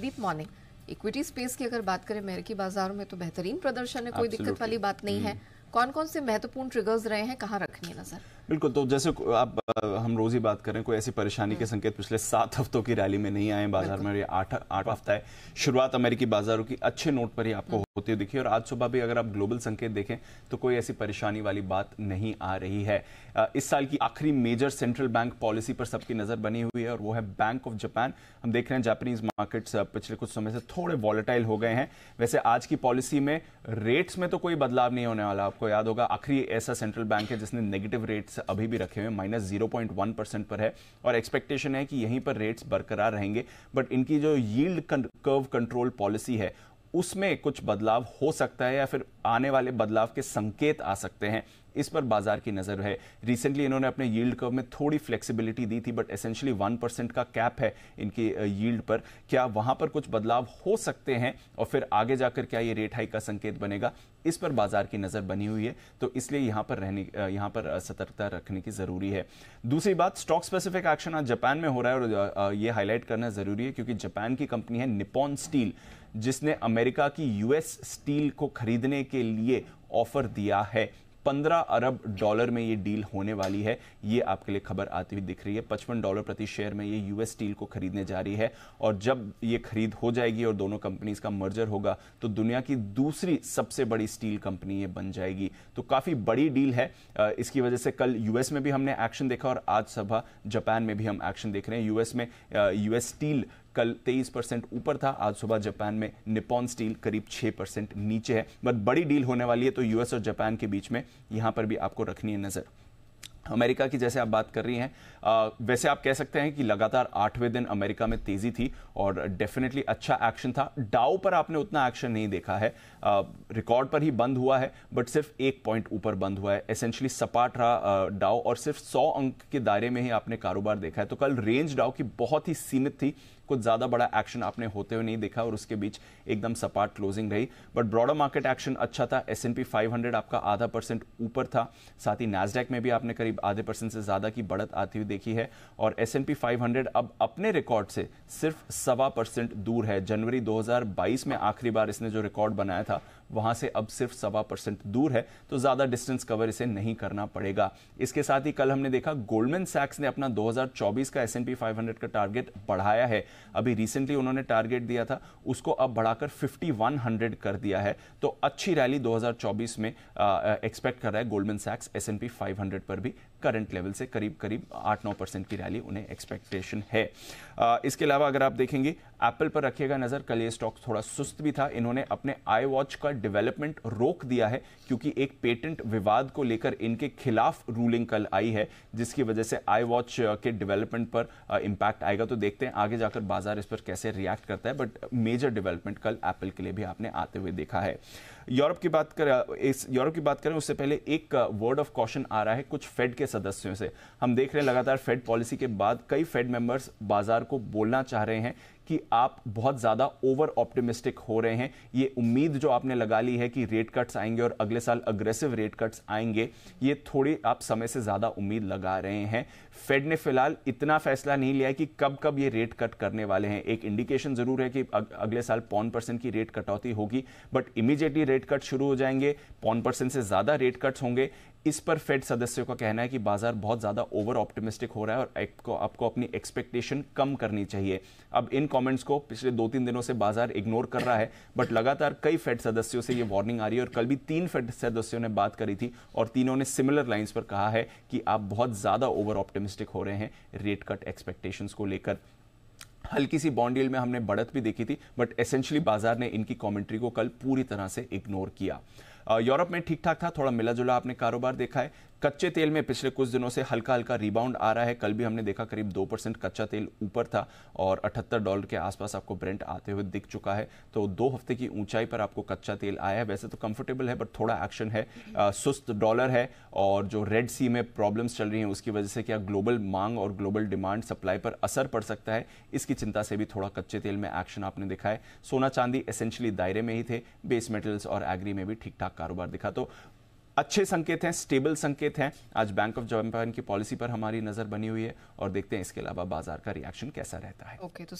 दीप morning. Equity space की अगर बात करें अमेरिकी बाजारों में तो बेहतरीन प्रदर्शन है, कोई दिक्कत वाली बात नहीं है। कौन कौन से महत्वपूर्ण ट्रिगर्स रहे हैं, कहाँ रखनी है नजर? बिल्कुल, तो जैसे आप हम रोज ही बात करें, कोई ऐसी परेशानी के संकेत पिछले 7 हफ्तों की रैली में नहीं आए बाजार में। ये आठ हफ्ता है, शुरुआत अमेरिकी बाजारों की अच्छे नोट पर ही आपको होती हुई दिखी और आज सुबह भी अगर आप ग्लोबल संकेत देखें तो कोई ऐसी परेशानी वाली बात नहीं आ रही है। इस साल की आखिरी मेजर सेंट्रल बैंक पॉलिसी पर सबकी नजर बनी हुई है और वो है बैंक ऑफ जापान। हम देख रहे हैं जापानीज मार्केट्स पिछले कुछ समय से थोड़े वॉलेटाइल हो गए हैं। वैसे आज की पॉलिसी में रेट्स में तो कोई बदलाव नहीं होने वाला। आपको याद होगा आखिरी ऐसा सेंट्रल बैंक है जिसने नेगेटिव रेट्स अभी भी रखे हुए, -0.1% पर है और एक्सपेक्टेशन है कि यहीं पर रेट्स बरकरार रहेंगे। बट इनकी जो यील्ड कर्व कंट्रोल पॉलिसी है उसमें कुछ बदलाव हो सकता है या फिर आने वाले बदलाव के संकेत आ सकते हैं, इस पर बाजार की नजर है। रिसेंटली इन्होंने अपने यील्ड कर्व में थोड़ी फ्लेक्सिबिलिटी दी थी, बट एसेंशियली 1% का कैप है इनकी यील्ड पर। क्या वहां पर कुछ बदलाव हो सकते हैं और फिर आगे जाकर क्या ये रेट हाइक का संकेत बनेगा, इस पर बाजार की नजर बनी हुई है। तो इसलिए यहां पर सतर्कता रखने की जरूरी है। दूसरी बात, स्टॉक स्पेसिफिक एक्शन आज जापान में हो रहा है और ये हाईलाइट करना जरूरी है क्योंकि जापान की कंपनी है निप्पॉन स्टील, जिसने अमेरिका की यूएस स्टील को खरीदने के लिए ऑफर दिया है। $15 अरब में ये डील होने वाली है। ये आपके लिए खबर आती हुई दिख रही है। $55 प्रति शेयर में ये यूएस स्टील को खरीदने जा रही है और जब ये खरीद हो जाएगी और दोनों कंपनीज का मर्जर होगा तो दुनिया की दूसरी सबसे बड़ी स्टील कंपनी ये बन जाएगी। तो काफी बड़ी डील है। इसकी वजह से कल यूएस में भी हमने एक्शन देखा और आज सुबह जापान में भी हम एक्शन देख रहे हैं। यूएस में यूएस स्टील कल 23% ऊपर था, आज सुबह जापान में निप्पॉन स्टील करीब 6% नीचे है। बट बड़ी डील होने वाली है तो यूएस और जापान के बीच में यहां पर भी आपको रखनी है नजर। अमेरिका की जैसे आप बात कर रही हैं, वैसे आप कह सकते हैं कि लगातार 8वें दिन अमेरिका में तेजी थी और डेफिनेटली अच्छा एक्शन था। डाउ पर आपने उतना एक्शन नहीं देखा है, रिकॉर्ड पर ही बंद हुआ है बट सिर्फ 1 पॉइंट ऊपर बंद हुआ है। एसेंशियली सपाट रहा डाउ और सिर्फ 100 अंक के दायरे में ही आपने कारोबार देखा है। तो कल रेंज डाउ की बहुत ही सीमित थी, कुछ ज्यादा बड़ा एक्शन आपने होते हुए नहीं देखा और उसके बीच एकदम सपाट क्लोजिंग रही। बट ब्रॉडर मार्केट एक्शन अच्छा था। S&P 500 आपका ½ % ऊपर था, साथ ही नैस्डैक में भी आपने करीब ½% से ज्यादा की बढ़त आती हुई देखी है और S&P 500 अब अपने रिकॉर्ड से सिर्फ 1.25% दूर है। जनवरी 2022 में आखिरी बार इसने जो रिकॉर्ड बनाया था वहां से अब सिर्फ 1.25% दूर है, तो ज्यादा डिस्टेंस कवर इसे नहीं करना पड़ेगा। इसके साथ ही कल हमने देखा गोल्डमैन सैक्स ने अपना 2024 का S&P 500 का टारगेट बढ़ाया है। अभी रिसेंटली उन्होंने टारगेट दिया था, उसको अब बढ़ाकर 5100 कर दिया है। तो अच्छी रैली 2024 में एक्सपेक्ट कर रहा है गोल्डमैन सैक्स। S&P 500 पर भी करंट लेवल से करीब 8-9% की रैली उन्हें एक्सपेक्टेशन है। इसके अलावा अगर आप देखेंगे एप्पल पर रखिएगा नजर। कल ये स्टॉक थोड़ा सुस्त भी था। इन्होंने अपने आई वॉच का डेवलपमेंट रोक दिया है क्योंकि एक पेटेंट विवाद को लेकर इनके खिलाफ रूलिंग कल आई है, जिसकी वजह से आई वॉच के डेवलपमेंट पर इंपैक्ट आएगा। तो देखते हैं आगे जाकर बाजार इस पर कैसे रिएक्ट करता है। बट मेजर डेवलपमेंट कल एप्पल के लिए भी आपने आते हुए देखा है। यूरोप की बात करें उससे पहले एक वर्ड ऑफ कॉशन आ रहा है कुछ फेड के सदस्यों से। हम देख रहे हैं लगातार फेड पॉलिसी के बाद कई फेड मेंबर्स बाजार को बोलना चाह रहे हैं कि आप बहुत ज्यादा ओवर ऑप्टिमिस्टिक हो रहे हैं। ये उम्मीद जो आपने लगा ली है कि रेट कट्स आएंगे और अगले साल अग्रेसिव रेट कट्स आएंगे, ये थोड़ी आप समय से ज्यादा उम्मीद लगा रहे हैं। फेड ने फिलहाल इतना फैसला नहीं लिया है कि कब कब ये रेट कट करने वाले हैं। एक इंडिकेशन जरूर है कि अगले साल 0.5% की रेट कटौती होगी, बट इमीडिएटली रेट कट शुरू हो जाएंगे, 0.5% से ज्यादा रेट कट्स होंगे। इस पर फेड सदस्यों का कहना है कि बाजार बहुत ज्यादा ओवर ऑप्टिमिस्टिक हो रहा है और आपको अपनी एक्सपेक्टेशन कम करनी चाहिए। अब इन कमेंट्स को पिछले 2-3 दिनों से बाजार इग्नोर कर रहा है, बट लगातार कई फेड सदस्यों से ये वार्निंग आ रही है और कल भी 3 फेड सदस्यों ने बात करी थी और तीनों ने सिमिलर लाइंस पर कहा है कि आप बहुत ज्यादा ओवर ऑप्टिमिस्टिक हो रहे हैं रेट कट एक्सपेक्टेशंस को लेकर। हल्की सी बॉन्ड यील्ड में हमने बढ़त भी देखी थी, बट एसेंशियली बाजार ने इनकी कमेंट्री को कल पूरी तरह से इग्नोर किया। यूरोप में ठीक ठाक था, थोड़ा मिला जुला आपने कारोबार देखा है। कच्चे तेल में पिछले कुछ दिनों से हल्का हल्का रिबाउंड आ रहा है। कल भी हमने देखा करीब 2% कच्चा तेल ऊपर था और $78 के आसपास आपको ब्रेंट आते हुए दिख चुका है। तो 2 हफ्ते की ऊंचाई पर आपको कच्चा तेल आया है। वैसे तो कंफर्टेबल है बट थोड़ा एक्शन है। सुस्त डॉलर है और जो रेड सी में प्रॉब्लम्स चल रही हैं उसकी वजह से क्या ग्लोबल मांग और ग्लोबल डिमांड सप्लाई पर असर पड़ सकता है, इसकी चिंता से भी थोड़ा कच्चे तेल में एक्शन आपने देखा है। सोना चांदी एसेंशियली दायरे में ही थे, बेस मेटल्स और एग्री में भी ठीक ठाक कारोबार दिखा। तो अच्छे संकेत हैं, स्टेबल संकेत हैं। आज बैंक ऑफ जापान की पॉलिसी पर हमारी नजर बनी हुई है और देखते हैं इसके अलावा बाजार का रिएक्शन कैसा रहता है। ओके, तो